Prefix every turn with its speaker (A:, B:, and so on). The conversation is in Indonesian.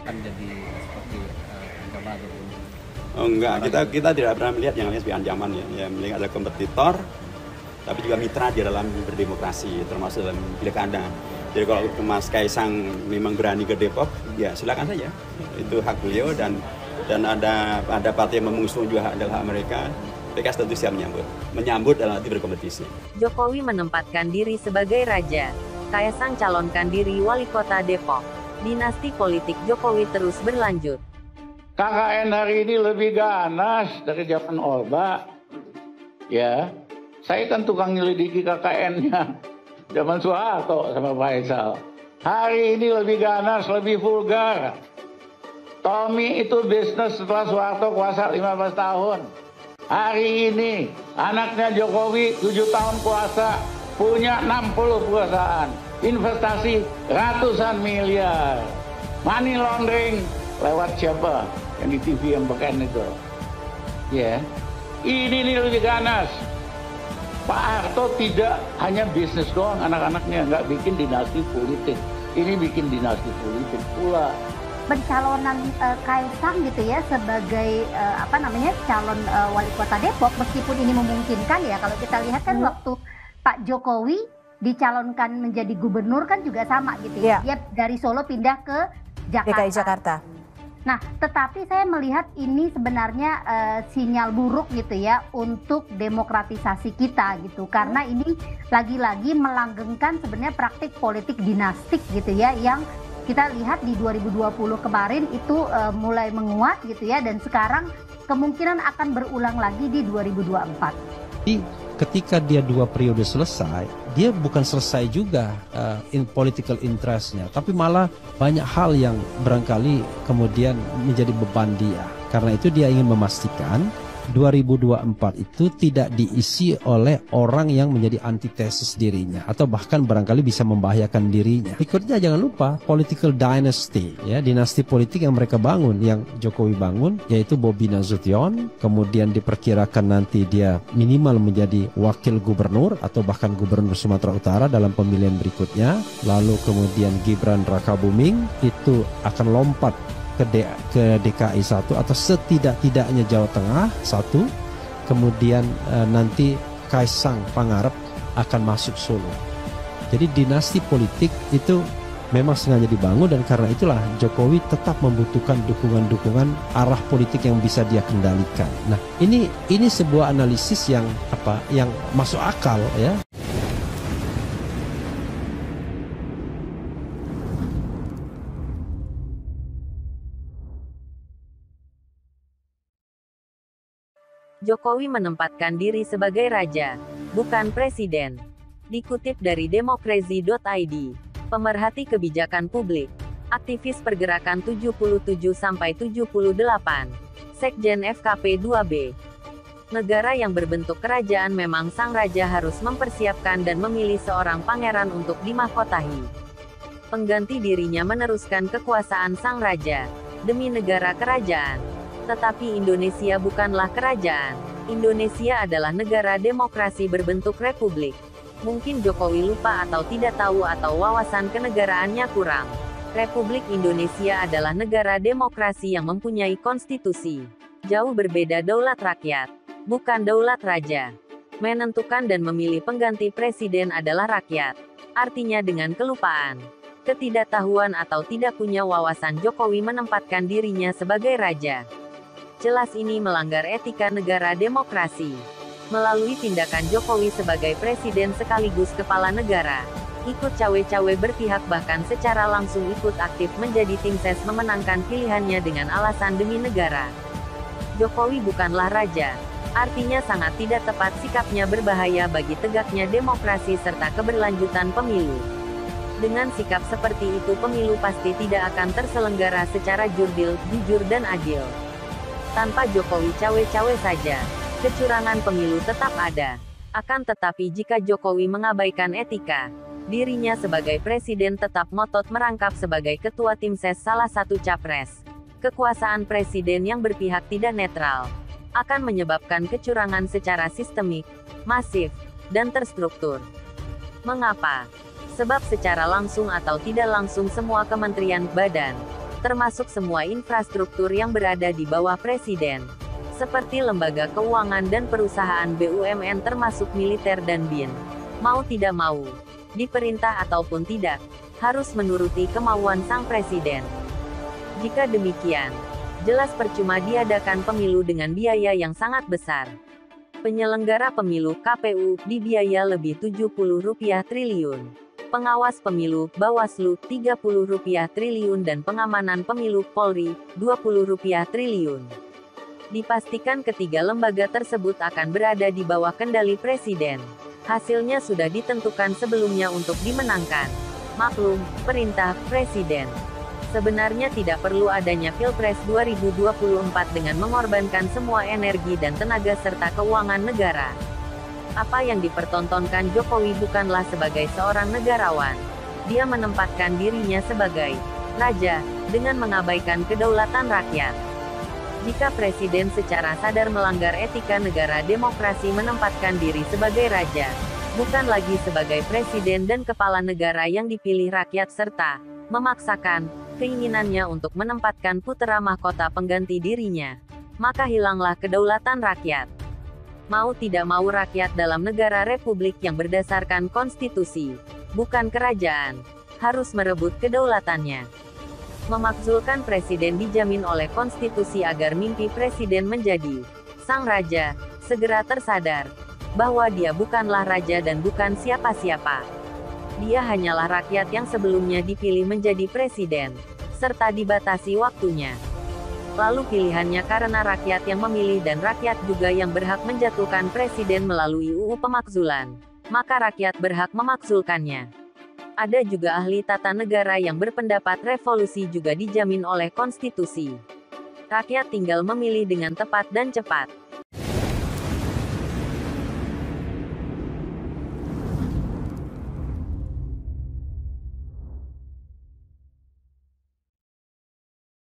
A: akan jadi seperti ancaman ataupun
B: Oh enggak, kita tidak pernah melihat yang namanya sebagai ancaman ya. Ya melihat ada kompetitor, tapi juga mitra di dalam berdemokrasi, termasuk dalam pilkada. Jadi kalau Mas Kaisang memang berani ke Depok, ya silakan saja. Itu hak beliau dan ada partai yang mengusung juga adalah hak mereka. PKS tentu siap menyambut dalam arti berkompetisi.
C: Jokowi menempatkan diri sebagai raja. Kaisang calonkan diri wali kota Depok. Dinasti politik Jokowi terus berlanjut.
D: KKN hari ini lebih ganas dari zaman Orba. Ya, saya kan tukang nyelidiki KKN-nya zaman Soeharto sama Faisal. Hari ini lebih ganas, lebih vulgar. Tommy itu bisnis setelah Soeharto kuasa 15 tahun. Hari ini anaknya Jokowi 7 tahun kuasa, punya 60 perusahaan, investasi ratusan miliar. Money laundering lewat siapa? Yang di TV yang beken itu. Ya, ini nih lebih ganas. Pak Harto tidak hanya bisnis doang anak-anaknya, nggak bikin dinasti politik. Ini bikin dinasti politik pula.
E: Pencalonan Kaisang gitu ya sebagai calon wali kota Depok, meskipun ini memungkinkan ya, kalau kita lihat kan waktu Pak Jokowi dicalonkan menjadi gubernur kan juga sama gitu ya. Dia dari Solo pindah ke Jakarta.
F: DKI Jakarta.
E: Nah, tetapi saya melihat ini sebenarnya sinyal buruk gitu ya untuk demokratisasi kita gitu. Karena ini lagi-lagi melanggengkan sebenarnya praktik politik dinastik gitu ya, yang kita lihat di 2020 kemarin itu mulai menguat gitu ya, dan sekarang kemungkinan akan berulang lagi di 2024.
G: Jadi ketika dia 2 periode selesai, dia bukan selesai juga political interest-nya, tapi malah banyak hal yang barangkali kemudian menjadi beban dia. Karena itu dia ingin memastikan 2024 itu tidak diisi oleh orang yang menjadi antitesis dirinya atau bahkan barangkali bisa membahayakan dirinya. Berikutnya jangan lupa political dynasty, ya, dinasti politik yang mereka bangun, yang Jokowi bangun, yaitu Bobi Nasution. Kemudian diperkirakan nanti dia minimal menjadi wakil gubernur atau bahkan gubernur Sumatera Utara dalam pemilihan berikutnya. Lalu kemudian Gibran Rakabuming itu akan lompat ke DKI 1 atau setidak-tidaknya Jawa Tengah 1, kemudian nanti Kaisang Pangarep akan masuk Solo. Jadi dinasti politik itu memang sengaja dibangun, dan karena itulah Jokowi tetap membutuhkan dukungan-dukungan arah politik yang bisa dia kendalikan. Nah, ini sebuah analisis yang masuk akal ya.
C: Jokowi menempatkan diri sebagai raja, bukan presiden. Dikutip dari demokrasi.id, pemerhati kebijakan publik, aktivis pergerakan 77-78, Sekjen FKP 2B. Negara yang berbentuk kerajaan memang sang raja harus mempersiapkan dan memilih seorang pangeran untuk dimahkotahi. Pengganti dirinya meneruskan kekuasaan sang raja, demi negara kerajaan. Tetapi Indonesia bukanlah kerajaan. Indonesia adalah negara demokrasi berbentuk republik. Mungkin Jokowi lupa atau tidak tahu atau wawasan kenegaraannya kurang. Republik Indonesia adalah negara demokrasi yang mempunyai konstitusi. Jauh berbeda daulat rakyat, bukan daulat raja. Menentukan dan memilih pengganti presiden adalah rakyat. Artinya dengan kelupaan, ketidaktahuan atau tidak punya wawasan Jokowi menempatkan dirinya sebagai raja. Jelas ini melanggar etika negara demokrasi. Melalui tindakan Jokowi sebagai presiden sekaligus kepala negara, ikut cawe-cawe berpihak bahkan secara langsung ikut aktif menjadi tim ses memenangkan pilihannya dengan alasan demi negara. Jokowi bukanlah raja. Artinya sangat tidak tepat sikapnya, berbahaya bagi tegaknya demokrasi serta keberlanjutan pemilu. Dengan sikap seperti itu pemilu pasti tidak akan terselenggara secara jurdil, jujur dan adil. Tanpa Jokowi cawe-cawe saja, kecurangan pemilu tetap ada. Akan tetapi jika Jokowi mengabaikan etika, dirinya sebagai presiden tetap ngotot merangkap sebagai ketua tim ses salah satu capres. Kekuasaan presiden yang berpihak tidak netral, akan menyebabkan kecurangan secara sistemik, masif, dan terstruktur. Mengapa? Sebab secara langsung atau tidak langsung semua kementerian, badan, termasuk semua infrastruktur yang berada di bawah presiden, seperti lembaga keuangan dan perusahaan BUMN termasuk militer dan BIN. Mau tidak mau, diperintah ataupun tidak, harus menuruti kemauan sang presiden. Jika demikian, jelas percuma diadakan pemilu dengan biaya yang sangat besar. Penyelenggara pemilu KPU dibiaya lebih Rp70 triliun. Pengawas pemilu Bawaslu Rp30 triliun dan pengamanan pemilu Polri Rp20 triliun. Dipastikan ketiga lembaga tersebut akan berada di bawah kendali presiden. Hasilnya sudah ditentukan sebelumnya untuk dimenangkan. Maklum, perintah presiden. Sebenarnya tidak perlu adanya Pilpres 2024 dengan mengorbankan semua energi dan tenaga serta keuangan negara. Apa yang dipertontonkan Jokowi bukanlah sebagai seorang negarawan. Dia menempatkan dirinya sebagai raja, dengan mengabaikan kedaulatan rakyat. Jika presiden secara sadar melanggar etika negara demokrasi menempatkan diri sebagai raja, bukan lagi sebagai presiden dan kepala negara yang dipilih rakyat serta memaksakan keinginannya untuk menempatkan putra mahkota pengganti dirinya, maka hilanglah kedaulatan rakyat. Mau tidak mau rakyat dalam negara republik yang berdasarkan konstitusi, bukan kerajaan, harus merebut kedaulatannya. Memakzulkan presiden dijamin oleh konstitusi agar mimpi presiden menjadi sang raja segera tersadar bahwa dia bukanlah raja dan bukan siapa-siapa. Dia hanyalah rakyat yang sebelumnya dipilih menjadi presiden, serta dibatasi waktunya. Lalu pilihannya karena rakyat yang memilih dan rakyat juga yang berhak menjatuhkan presiden melalui UU Pemakzulan, maka rakyat berhak memakzulkannya. Ada juga ahli tata negara yang berpendapat revolusi juga dijamin oleh konstitusi. Rakyat tinggal memilih dengan tepat dan cepat.